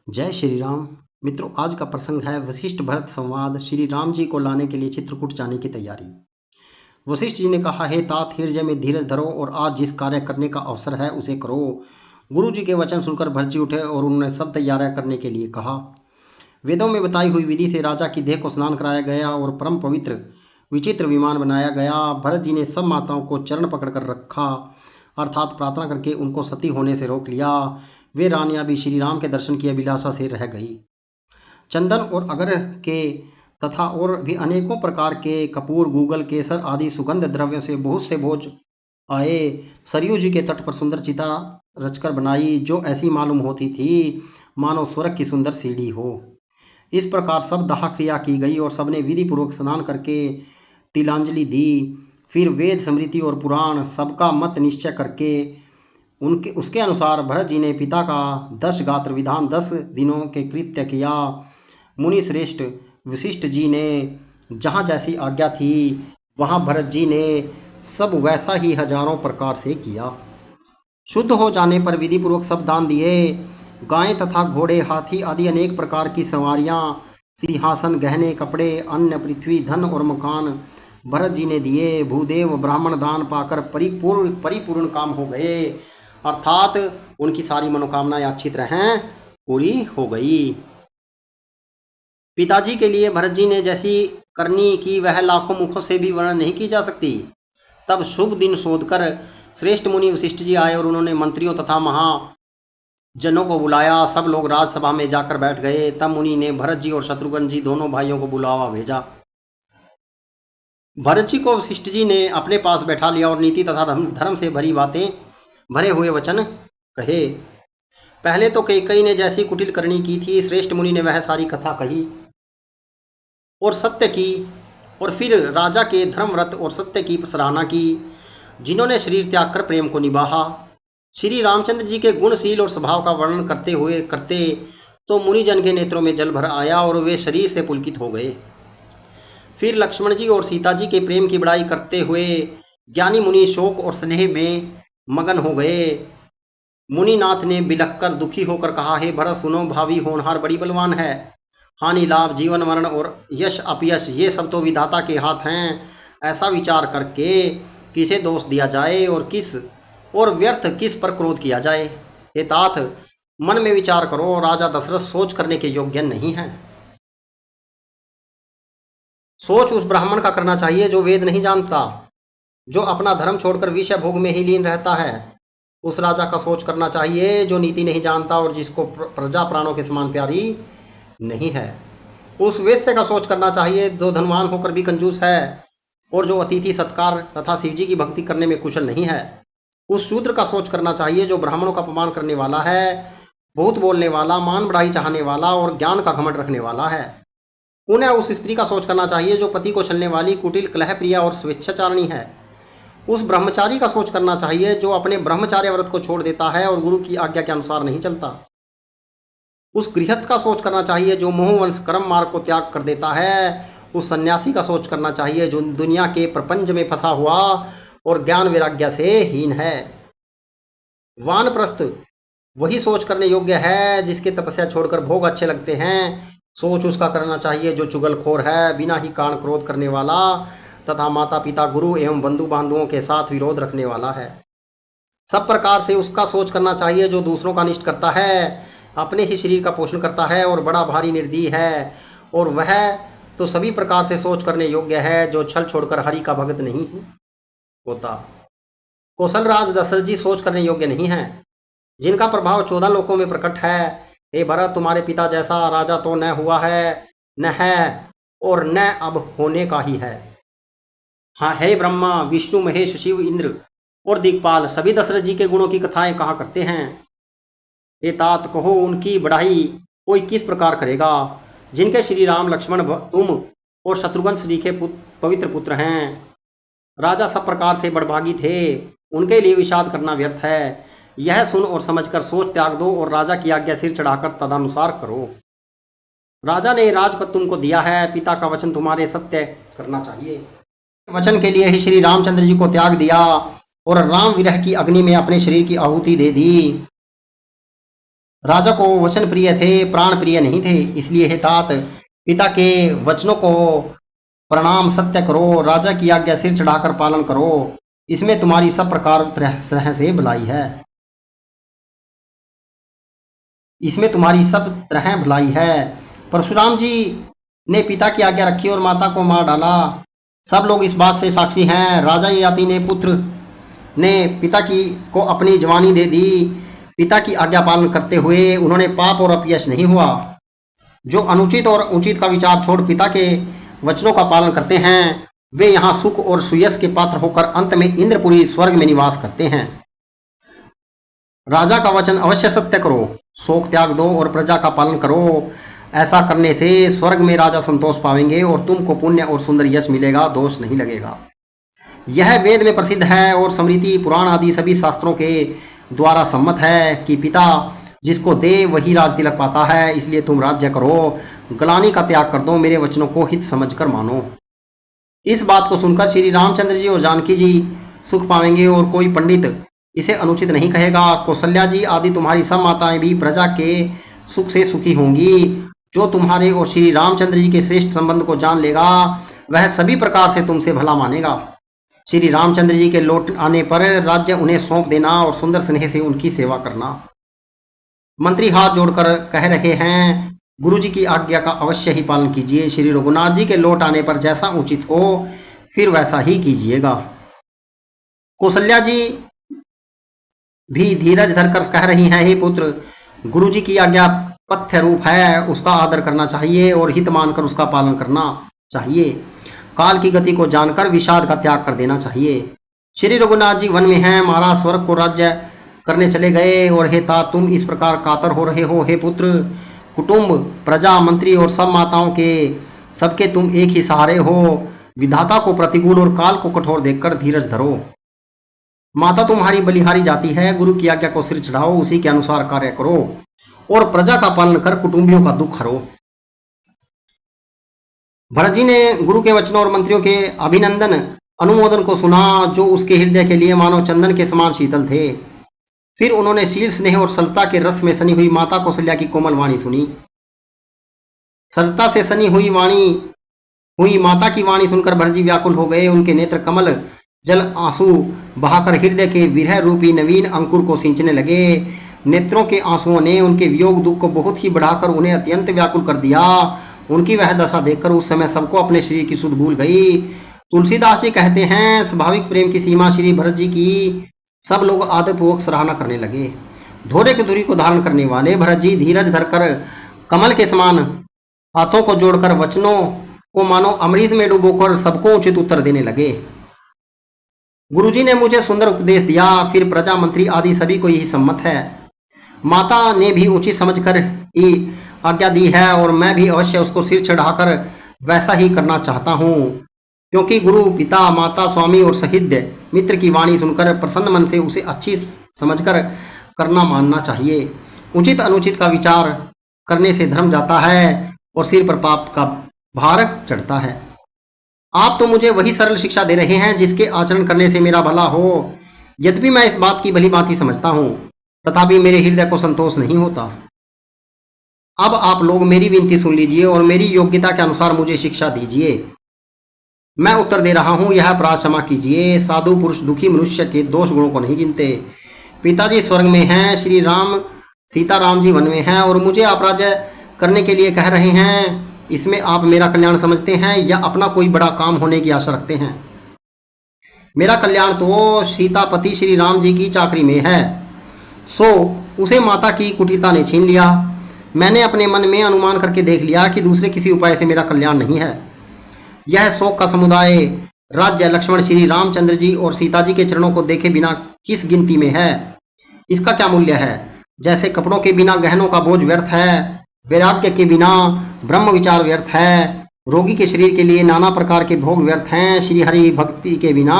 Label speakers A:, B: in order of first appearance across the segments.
A: जय श्री राम। मित्रों, आज का प्रसंग है वशिष्ठ भरत संवाद। श्री राम जी को लाने के लिए चित्रकूट जाने की तैयारी। वशिष्ठ जी ने कहा, हे तात, हृदय में धीरज धरो और आज जिस कार्य करने का अवसर है उसे करो। गुरु जी के वचन सुनकर भरत जी उठे और उन्होंने सब तैयारियां करने के लिए कहा। वेदों में बताई हुई विधि से राजा की देह को स्नान कराया गया और परम पवित्र विचित्र विमान बनाया गया। भरत जी ने सब माताओं को चरण पकड़कर रखा, अर्थात प्रार्थना करके उनको सती होने से रोक लिया। वे रानियां भी श्री राम के दर्शन की अभिलाषा से रह गई। चंदन और अगर के तथा और भी अनेकों प्रकार के कपूर, गूगल, केसर आदि सुगंध द्रव्यों से बहुत से भोज आए। सरयू जी के तट पर सुंदर चिता रचकर बनाई, जो ऐसी मालूम होती थी मानो स्वर्ग की सुंदर सीढ़ी हो। इस प्रकार सब दाह क्रिया की गई और सबने विधि पूर्वक स्नान करके तिलांजलि दी। फिर वेद, स्मृति और पुराण सबका मत निश्चय करके उनके उसके अनुसार भरत जी ने पिता का 10 गात्र विधान 10 दिनों के कृत्य किया। मुनि श्रेष्ठ वशिष्ठ जी ने जहाँ जैसी आज्ञा थी वहाँ भरत जी ने सब वैसा ही हजारों प्रकार से किया। शुद्ध हो जाने पर विधि पूर्वक सब दान दिए। गायें तथा घोड़े, हाथी आदि अनेक प्रकार की सवारियां, सिंहासन, गहने, कपड़े, अन्न, पृथ्वी, धन और मकान भरत जी ने दिए। भूदेव ब्राह्मण दान पाकर परिपूर्ण काम हो गए, अर्थात उनकी सारी मनोकामनाएं अच्छी तरह पूरी हो गई। पिताजी के लिए भरत जी ने जैसी करनी की वह लाखों मुखों से भी वर्णन नहीं की जा सकती। तब शुभ दिन शोधकर श्रेष्ठ मुनि वशिष्ठ जी आए और उन्होंने मंत्रियों तथा महाजनों को बुलाया। सब लोग राजसभा में जाकर बैठ गए। तब मुनि ने भरत जी और शत्रुघ्न जी दोनों भाइयों को बुलावा भेजा। भरत जी को वशिष्ठ जी ने अपने पास बैठा लिया और नीति तथा धर्म से भरी बातें भरे हुए वचन कहे। पहले तो कैकेयी ने जैसी कुटिल करनी की थी, श्रेष्ठ मुनि ने वह सारी कथा कही और सत्य की, और फिर राजा के धर्मव्रत और सत्य की सराहना की, जिन्होंने शरीर त्याग कर प्रेम को निभाहा। श्री रामचंद्र जी के गुणशील और स्वभाव का वर्णन करते तो मुनिजन के नेत्रों में जल भर आया और वे शरीर से पुलकित हो गए। फिर लक्ष्मण जी और सीता जी के प्रेम की बड़ाई करते हुए ज्ञानी मुनि शोक और स्नेह में मगन हो गए। मुनिनाथ ने बिलख कर दुखी होकर कहा, हे भरत सुनो, भावी होनहार बड़ी बलवान है। हानि लाभ, जीवन मरण और यश अपयश ये सब तो विधाता के हाथ हैं। ऐसा विचार करके किसे दोष दिया जाए और व्यर्थ किस पर क्रोध किया जाए। हे तात, मन में विचार करो, राजा दशरथ सोच करने के योग्य नहीं है। सोच उस ब्राह्मण का करना चाहिए जो वेद नहीं जानता, जो अपना धर्म छोड़कर विषय भोग में ही लीन रहता है। उस राजा का सोच करना चाहिए जो नीति नहीं जानता और जिसको प्रजा प्राणों के समान प्यारी नहीं है। उस वेश्य का सोच करना चाहिए जो धनवान होकर भी कंजूस है और जो अतिथि सत्कार तथा शिवजी की भक्ति करने में कुशल नहीं है। उस शूद्र का सोच करना चाहिए जो ब्राह्मणों का अपमान करने वाला है, बहुत बोलने वाला, मान बढ़ाई चाहने वाला और ज्ञान का घमंड रखने वाला है। उन्हें उस स्त्री का सोच करना चाहिए जो पति को छलने वाली, कुटिल, कलह प्रिया और स्वेच्छाचारिणी है। उस ब्रह्मचारी का सोच करना चाहिए जो अपने ब्रह्मचार्य व्रत को छोड़ देता है और गुरु की आज्ञा के अनुसार नहीं चलता। उस गृहस्थ का सोच करना चाहिए जो मोहवंश कर्म मार्ग को त्याग कर देता है। उस सन्यासी का सोच करना चाहिए जो दुनिया के प्रपंच में फंसा हुआ और ज्ञान वैराग्य से हीन है। वानप्रस्थ वही सोच करने योग्य है जिसके तपस्या छोड़कर भोग अच्छे लगते हैं। सोच उसका करना चाहिए जो चुगलखोर है, बिना ही कारण क्रोध करने वाला तथा माता पिता, गुरु एवं बंधु बांधुओं के साथ विरोध रखने वाला है। सब प्रकार से उसका सोच करना चाहिए जो दूसरों का अनिष्ट करता है, अपने ही शरीर का पोषण करता है और बड़ा भारी निर्दयी है। और वह तो सभी प्रकार से सोच करने योग्य है जो छल छोड़कर हरि का भक्त नहीं होता। कौशल राज दशरथ जी सोच करने योग्य नहीं है, जिनका प्रभाव 14 लोकों में प्रकट है। हे भरत, तुम्हारे पिता जैसा राजा तो न हुआ है, न है और न अब होने का ही है। हाँ, हे ब्रह्मा, विष्णु, महेश, शिव, इंद्र और दिक्पाल सभी दशरथ जी के गुणों की कथाएं कहा करते हैं। हे तात, कहो उनकी बढ़ाई कोई किस प्रकार करेगा, जिनके श्री राम, लक्ष्मण, तुम और शत्रुघ्न श्री के पवित्र पुत्र हैं। राजा सब प्रकार से बड़भागी थे, उनके लिए विषाद करना व्यर्थ है। यह सुन और समझकर सोच त्याग दो और राजा की आज्ञा सिर चढ़ाकर तदनुसार करो। राजा ने राजपद तुमको दिया है, पिता का वचन तुम्हारे सत्य करना चाहिए। वचन के लिए ही श्री रामचंद्र जी को त्याग दिया और राम विरह की अग्नि में अपने शरीर की आहुति दे दी। राजा को वचन प्रिय थे, प्राण प्रिय नहीं थे। इसलिए हे तात, पिता के वचनों को प्रणाम सत्य करो, राजा की आज्ञा सिर चढ़ाकर पालन करो, इसमें तुम्हारी सब प्रकार तरह से भलाई है। इसमें तुम्हारी सब तरह भलाई है। परशुराम जी ने पिता की आज्ञा रखी और माता को मार डाला। सब लोग इस बात से साक्षी हैं। राजा ययाति ने पुत्र ने पिता की को अपनी जवानी दे दी। पिता की आज्ञा पालन करते हुए उन्होंने पाप और अपयश नहीं हुआ। जो अनुचित और उचित का विचार छोड़ पिता के वचनों का पालन करते हैं, वे यहाँ सुख और सुयश के पात्र होकर अंत में इंद्रपुरी स्वर्ग में निवास करते हैं। राजा का वचन अवश्य सत्य करो, शोक त्याग दो और प्रजा का पालन करो। ऐसा करने से स्वर्ग में राजा संतोष पाएंगे और तुमको पुण्य और सुंदर यश मिलेगा, दोष नहीं लगेगा। यह वेद में प्रसिद्ध है और स्मृति पुराण आदि सभी शास्त्रों के द्वारा सम्मत है कि पिता जिसको दे वही राज तिलक पाता है। इसलिए तुम राज्य करो, ग्लानि का त्याग कर दो, मेरे वचनों को हित समझकर मानो। इस बात को सुनकर श्री रामचंद्र जी और जानकी जी सुख पाएंगे और कोई पंडित इसे अनुचित नहीं कहेगा। कौशल्या जी आदि तुम्हारी सब माताएं भी प्रजा के सुख से सुखी होंगी। जो तुम्हारे और श्री रामचंद्र जी के श्रेष्ठ संबंध को जान लेगा, वह सभी प्रकार से तुमसे भला मानेगा। श्री रामचंद्र जी के लौट आने पर राज्य उन्हें सौंप देना और सुंदर स्नेह से उनकी सेवा करना। मंत्री हाथ जोड़कर कह रहे हैं, गुरु जी की आज्ञा का अवश्य ही पालन कीजिए। श्री रघुनाथ जी के लौट आने पर जैसा उचित हो फिर वैसा ही कीजिएगा। कौशल्या जी भी धीरज धरकर कह रही हैं, हे पुत्र, गुरु जी की आज्ञा पथ्य रूप है, उसका आदर करना चाहिए और हित मानकर उसका पालन करना चाहिए। काल की गति को जानकर विषाद का त्याग कर देना चाहिए। श्री रघुनाथ जी वन में हैं, महाराज स्वर्ग को राज्य करने चले गए और हे तात, तुम इस प्रकार कातर हो रहे हो। हे पुत्र, कुटुंब, प्रजा, मंत्री और सब माताओं के सबके तुम एक ही सहारे हो। विधाता को प्रतिकूल और काल को कठोर देखकर धीरज धरो। माता तुम्हारी बलिहारी जाती है, गुरु की आज्ञा को सिर चढ़ाओ, उसी के अनुसार कार्य करो और प्रजा का पालन कर कुटुंबियों का दुख हरो। भरत जी ने गुरु के वचनों और मंत्रियों के अभिनंदन अनुमोदन को सुना, जो उसके हृदय के लिए मानो चंदन के समान शीतल थे। फिर उन्होंने शील स्नेह और सरलता के रस में सनी हुई माता कौशल्या की कोमल वाणी सुनी। सरलता से सनी हुई माता की वाणी सुनकर भरत जी व्याकुल हो गए। उनके नेत्र कमल जल आंसू बहाकर हृदय के विरह रूपी नवीन अंकुर को सींचने लगे। नेत्रों के आंसुओं ने उनके वियोग दुख को बहुत ही बढ़ाकर उन्हें अत्यंत व्याकुल कर दिया। उनकी वह दशा देखकर उस समय सबको अपने शरीर की सुध भूल गई। तुलसीदास जी कहते हैं, स्वाभाविक प्रेम की सीमा श्री भरत जी की सब लोग आदरपूर्वक सराहना करने लगे। धोरे की धुरी को धारण करने वाले भरत जी धीरज धरकर कमल के समान हाथों को जोड़कर वचनों को मानो अमृत में डुबोकर सबको उचित उत्तर देने लगे। गुरुजी ने मुझे सुंदर उपदेश दिया, फिर प्रजा मंत्री आदि सभी को यही सम्मत है। माता ने भी उचित समझकर ही आज्ञा दी है और मैं भी अवश्य उसको सिर चढ़ाकर वैसा ही करना चाहता हूँ, क्योंकि गुरु, पिता, माता, स्वामी और सहित मित्र की वाणी सुनकर प्रसन्न मन से उसे अच्छी समझकर करना मानना चाहिए। उचित अनुचित का विचार करने से धर्म जाता है और सिर पर पाप का भार चढ़ता है। आप तो मुझे वही सरल शिक्षा दे रहे हैं जिसके आचरण करने से मेरा भला हो। यद्यपि मैं इस बात की भली भांति समझता हूँ, तथापि मेरे हृदय को संतोष नहीं होता। अब आप लोग मेरी विनती सुन लीजिए और मेरी योग्यता के अनुसार मुझे शिक्षा दीजिए। मैं उत्तर दे रहा हूँ, यह अपराध क्षमा कीजिए। साधु पुरुष दुखी मनुष्य के दोष गुणों को नहीं गिनते। पिताजी स्वर्ग में हैं, श्री राम सीताराम जी वन में हैं और मुझे अपराध करने के लिए कह रहे हैं। इसमें आप मेरा कल्याण समझते हैं या अपना कोई बड़ा काम होने की आशा रखते हैं? मेरा कल्याण तो सीतापति श्री राम जी की चाकरी में है, सो उसे माता की कुटिलता ने छीन लिया। मैंने अपने मन में अनुमान करके देख लिया कि दूसरे किसी उपाय से मेरा कल्याण नहीं है। यह शोक का समुदाय राज्य लक्ष्मण श्री रामचंद्र जी और सीता जी के चरणों को देखे बिना किस गिनती में है? इसका क्या मूल्य है? जैसे कपड़ों के बिना गहनों का बोझ व्यर्थ है, वैराग्य के बिना ब्रह्म विचार व्यर्थ है, रोगी के शरीर के लिए नाना प्रकार के भोग व्यर्थ हैं, श्री हरि भक्ति के बिना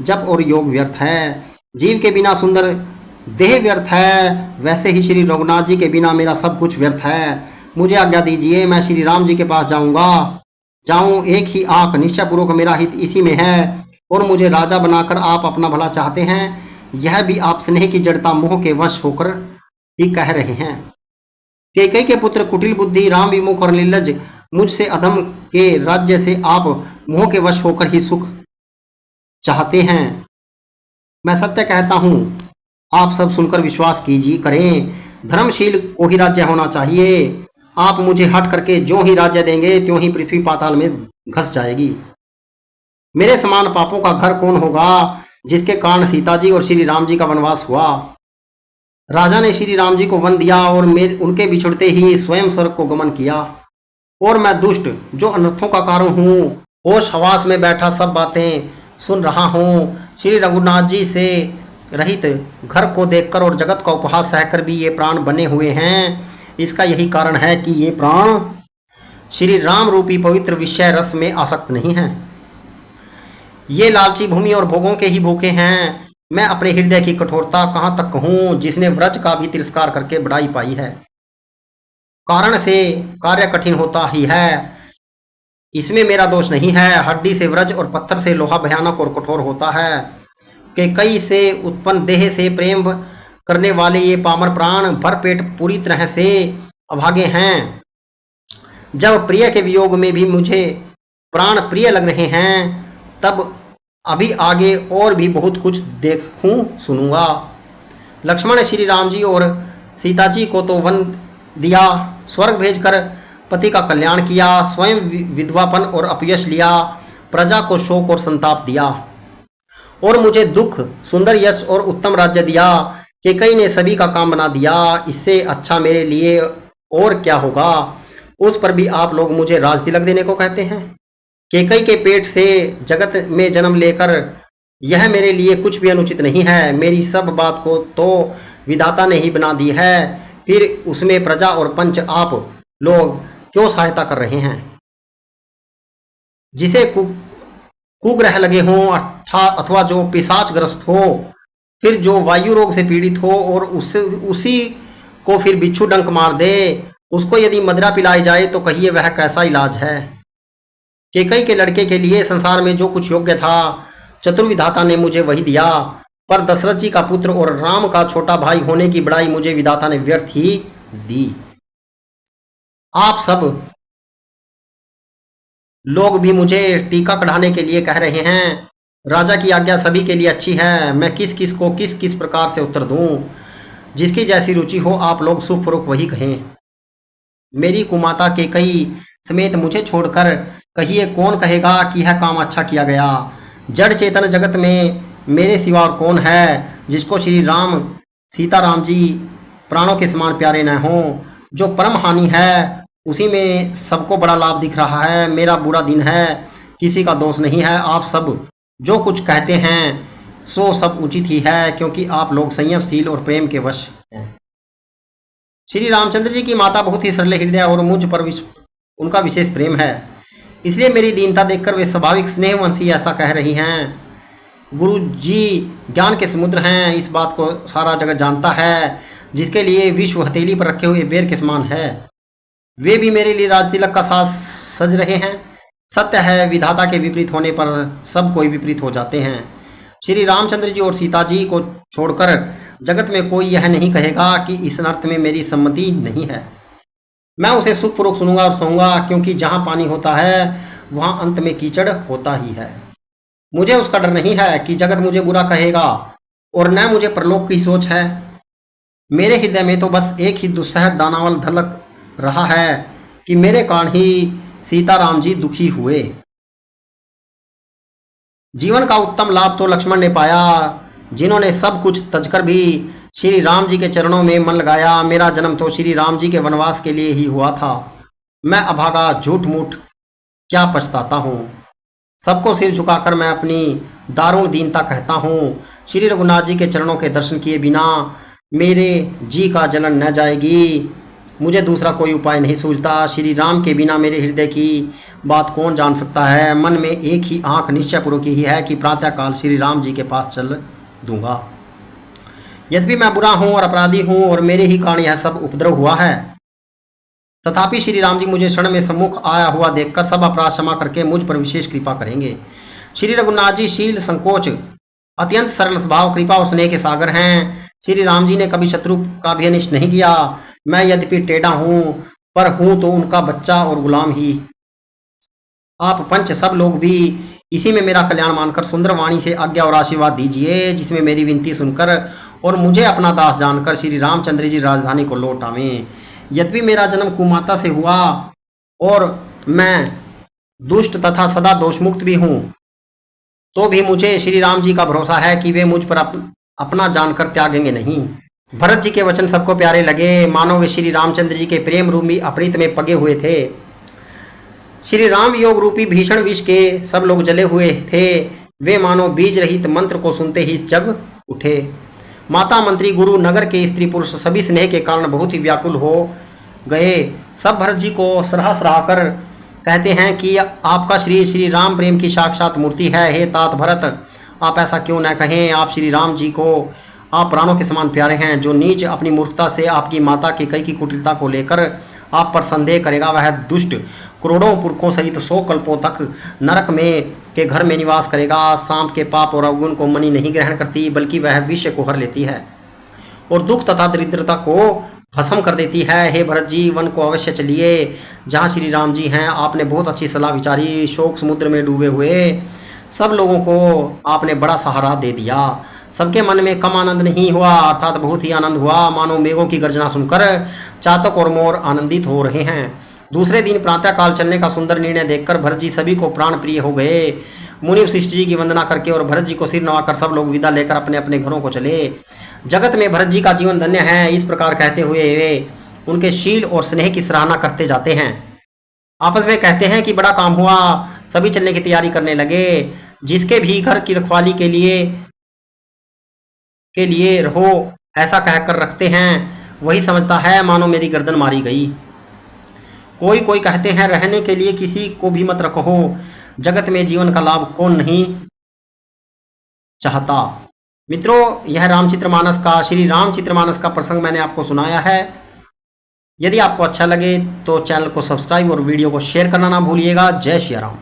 A: जप और योग व्यर्थ है, जीव के बिना सुंदर देह व्यर्थ है, वैसे ही श्री रघुनाथ जी के बिना मेरा सब कुछ व्यर्थ है। मुझे आज्ञा दीजिए, मैं श्री राम जी के पास जाऊं। एक ही आंख निश्चयपूर्वक मेरा हित इसी में है और मुझे राजा बनाकर आप अपना भला चाहते हैं। यह भी आप स्नेह की जड़ता मोह के वश होकर ही कह रहे हैं। कैकेयी के पुत्र कुटिल बुद्धि, राम विमुख और निर्लज मुझसे अधम के राज्य से आप मोह के वश होकर ही सुख चाहते हैं। मैं सत्य कहता हूं, आप सब सुनकर विश्वास कीजिए करें, धर्मशील को ही राज्य होना चाहिए। आप मुझे हट करके जो ही राज्य देंगे त्यों ही पृथ्वी पाताल में घस जाएगी। मेरे समान पापों का घर कौन होगा जिसके कारण सीता जी और श्री राम जी का वनवास हुआ। राजा ने श्री राम जी को वन दिया और उनके बिछुड़ते ही स्वयं स्वर्ग को गमन किया, और मैं दुष्ट जो अनर्थों का कारण हूँ, होश हवास में बैठा सब बातें सुन रहा हूँ। श्री रघुनाथ जी से रहित घर को देखकर और जगत का उपहास सहकर भी ये प्राण बने हुए हैं। इसका यही कारण है कि ये प्राण श्री राम रूपी पवित्र विषय रस में आसक्त नहीं है। ये लालची भूमि और भोगों के ही भूखे हैं। मैं अपने हृदय की कठोरता कहाँ तक कहूँ, जिसने व्रज का भी तिरस्कार करके बड़ाई पाई है। कारण से कार्य कठिन होता ही है, इसमें मेरा दोष नहीं है। हड्डी से व्रज और पत्थर से लोहा भयानक और कठोर होता है। कैकेयी से उत्पन्न देह से प्रेम करने वाले ये पामर प्राण भरपेट पूरी तरह से अभागे हैं। जब प्रिय के वियोग में भी मुझे प्राण प्रिय लग रहे हैं, तब अभी आगे और भी बहुत कुछ देखूं सुनूंगा। लक्ष्मण ने श्री राम जी और सीता जी को तो वन दिया, स्वर्ग भेजकर पति का कल्याण किया, स्वयं विधवापन और अपयश लिया, प्रजा को शोक और संताप दिया, और मुझे दुख, सुंदर यश और उत्तम राज्य दिया। कैकेयी ने सभी का काम बना दिया। इससे अच्छा मेरे लिए और क्या होगा। उस पर भी आप लोग मुझे राज तिलक देने को कहते हैं। कैकेयी के पेट से जगत में जन्म लेकर यह मेरे लिए कुछ भी अनुचित नहीं है। मेरी सब बात को तो विधाता ने ही बना दी है, फिर उसमें प्रजा और पंच आप लोग क्यों सहायता कर रहे हैं। जिसे कुग्रह लगे हों अथवा जो पिशाचग्रस्त हो, फिर जो वायु रोग से पीड़ित हो और उसी को फिर बिच्छू डंक मार दे, उसको यदि मदिरा पिलाई जाए तो कहिए वह कैसा इलाज है। कैकेयी के लड़के के लिए संसार में जो कुछ योग्य था, चतुर्विधाता ने मुझे वही दिया, पर दशरथ जी का पुत्र और राम का छोटा भाई होने की बड़ाई मुझे विधाता ने व्यर्थ ही दी। आप सब लोग भी मुझे टीका कढ़ाने के लिए कह रहे हैं। राजा की आज्ञा सभी के लिए अच्छी है। मैं किस किस को किस किस प्रकार से उत्तर दूं। जिसकी जैसी रुचि हो आप लोग सुखपूर्वक वही कहें। मेरी कुमाता कैकेयी समेत मुझे छोड़कर कहिए कौन कहेगा कि यह काम अच्छा किया गया। जड़ चेतन जगत में मेरे सिवा और कौन है जिसको श्री राम सीता राम जी प्राणों के समान प्यारे न हों। जो परम हानि है उसी में सबको बड़ा लाभ दिख रहा है। मेरा बुरा दिन है, किसी का दोष नहीं है। आप सब जो कुछ कहते हैं सो सब उचित ही है, क्योंकि आप लोग संयमशील और प्रेम के वश हैं। श्री रामचंद्र जी की माता बहुत ही सरल हृदय और मुझ पर उनका विशेष प्रेम है, इसलिए मेरी दीनता देखकर वे स्वाभाविक स्नेहवंशी ऐसा कह रही हैं। गुरु जी ज्ञान के समुद्र हैं, इस बात को सारा जगत जानता है। जिसके लिए विश्व हथेली पर रखे हुए बेर के समान है, वे भी मेरे लिए राज तिलक का साज सज रहे हैं। सत्य है, विधाता के विपरीत होने पर सब कोई विपरीत हो जाते हैं। श्री रामचंद्र जी और सीता जी को छोड़कर जगत में कोई यह नहीं कहेगा कि इस अर्थ में मेरी सम्मति नहीं है। मैं उसे सुखपूर्वक सुनूंगा और सहूंगा, क्योंकि जहां पानी होता है वहां अंत में कीचड़ होता ही है। मुझे उसका डर नहीं है कि जगत मुझे बुरा कहेगा, और न मुझे परलोक की सोच है। मेरे हृदय में तो बस एक ही दुस्सह दानावल धलक रहा है कि मेरे कारण ही सीता राम जी दुखी हुए। जीवन का उत्तम लाभ तो लक्ष्मण ने पाया, जिन्होंने सब कुछ तजकर भी श्री राम जी के चरणों में मन लगाया। मेरा जन्म तो श्री राम जी के वनवास के लिए ही हुआ था। मैं अभागा झूठ मूठ क्या पछताता हूँ। सबको सिर झुकाकर मैं अपनी दारुण दीनता कहता हूँ। श्री रघुनाथ जी के चरणों के दर्शन किए बिना मेरे जी का जलन न जाएगी। मुझे दूसरा कोई उपाय नहीं सूझता। श्री राम के बिना मेरे हृदय की बात कौन जान सकता है। मन में एक ही आंख निश्चयपूर्वक ही है कि प्रातःकाल श्री राम जी के पास चल दूंगा। यद्यपि मैं बुरा हूं और अपराधी हूं और मेरे ही कारण यह सब उपद्रव हुआ है, तथापि श्री राम जी मुझे क्षण में सम्मुख आया हुआ देखकर सब अपराध क्षमा करके मुझ पर विशेष कृपा करेंगे। श्री रघुनाथ जी शील, संकोच, अत्यंत सरल स्वभाव, कृपा और स्नेह के सागर हैं। श्री राम जी ने कभी शत्रु का भी अनिष्ट नहीं किया। मैं यद्यपि टेढ़ा हूं, पर हूं तो उनका बच्चा और गुलाम ही। आप पंच सब लोग भी इसी में मेरा कल्याण मानकर सुंदर वाणी से आज्ञा और आशीर्वाद दीजिए, जिसमें मेरी विनती सुनकर और मुझे अपना दास जानकर श्री रामचंद्र जी राजधानी को लौट आवें। यद्यपि मेरा जन्म कुमाता से हुआ और मैं दुष्ट तथा सदा दोषमुक्त भी हूं, तो भी मुझे श्री राम जी का भरोसा है कि वे मुझ पर अपना जानकर त्यागेंगे नहीं। भरत जी के वचन सबको प्यारे लगे, मानो वे श्री रामचंद्र जी के प्रेम रूपी अमृत में पगे हुए थे। श्री राम योग रूपी भीषण विष के सब लोग जले हुए थे। वे मानो बीज रहित मंत्र को सुनते ही जग उठे। माता, मंत्री, गुरु, नगर के स्त्री पुरुष सभी स्नेह के कारण बहुत ही व्याकुल हो गए। सब भरत जी को सराह कर कहते हैं कि आपका श्री राम प्रेम की साक्षात मूर्ति है। हे तात भरत, आप ऐसा क्यों न कहें। आप श्री राम जी को आप प्राणों के समान प्यारे हैं। जो नीच अपनी मूर्खता से आपकी माता की कई की कुटिलता को लेकर आप पर संदेह करेगा, वह दुष्ट करोड़ों पुरखों सहित 100 कल्पों तक नरक में के घर में निवास करेगा। सांप के पाप और अवगुण को मणि नहीं ग्रहण करती, बल्कि वह विष को हर लेती है और दुख तथा दरिद्रता को भस्म कर देती है। हे भरत जी, वन को अवश्य चलिए, जहाँ श्री राम जी हैं। आपने बहुत अच्छी सलाह विचारी। शोक समुद्र में डूबे हुए सब लोगों को आपने बड़ा सहारा दे दिया। सबके मन में कम आनंद नहीं हुआ, अर्थात बहुत ही आनंद हुआ। मानो मेघों की गर्जना सुनकर चातक और मोर आनंदित हो रहे हैं। दूसरे दिन प्रातः काल चलने का सुंदर निर्णय देखकर भरत जी सभी को प्राण प्रिय हो गए। मुनि वशिष्ठ जी की वंदना करके और भरत जी को सिर नवाकर सब लोग विदा लेकर अपने अपने घरों को चले। जगत में भरत जी का जीवन धन्य है, इस प्रकार कहते हुए वे उनके शील और स्नेह की सराहना करते जाते हैं। आपस में कहते हैं कि बड़ा काम हुआ। सभी चलने की तैयारी करने लगे। जिसके भी घर की रखवाली के लिए रहो ऐसा कहकर रखते हैं, वही समझता है मानो मेरी गर्दन मारी गई। कोई कोई कहते हैं रहने के लिए किसी को भी मत रखो। जगत में जीवन का लाभ कौन नहीं चाहता। मित्रों, यह रामचरितमानस का श्री रामचरितमानस का प्रसंग मैंने आपको सुनाया है। यदि आपको अच्छा लगे तो चैनल को सब्सक्राइब और वीडियो को शेयर करना ना भूलिएगा। जय श्री राम।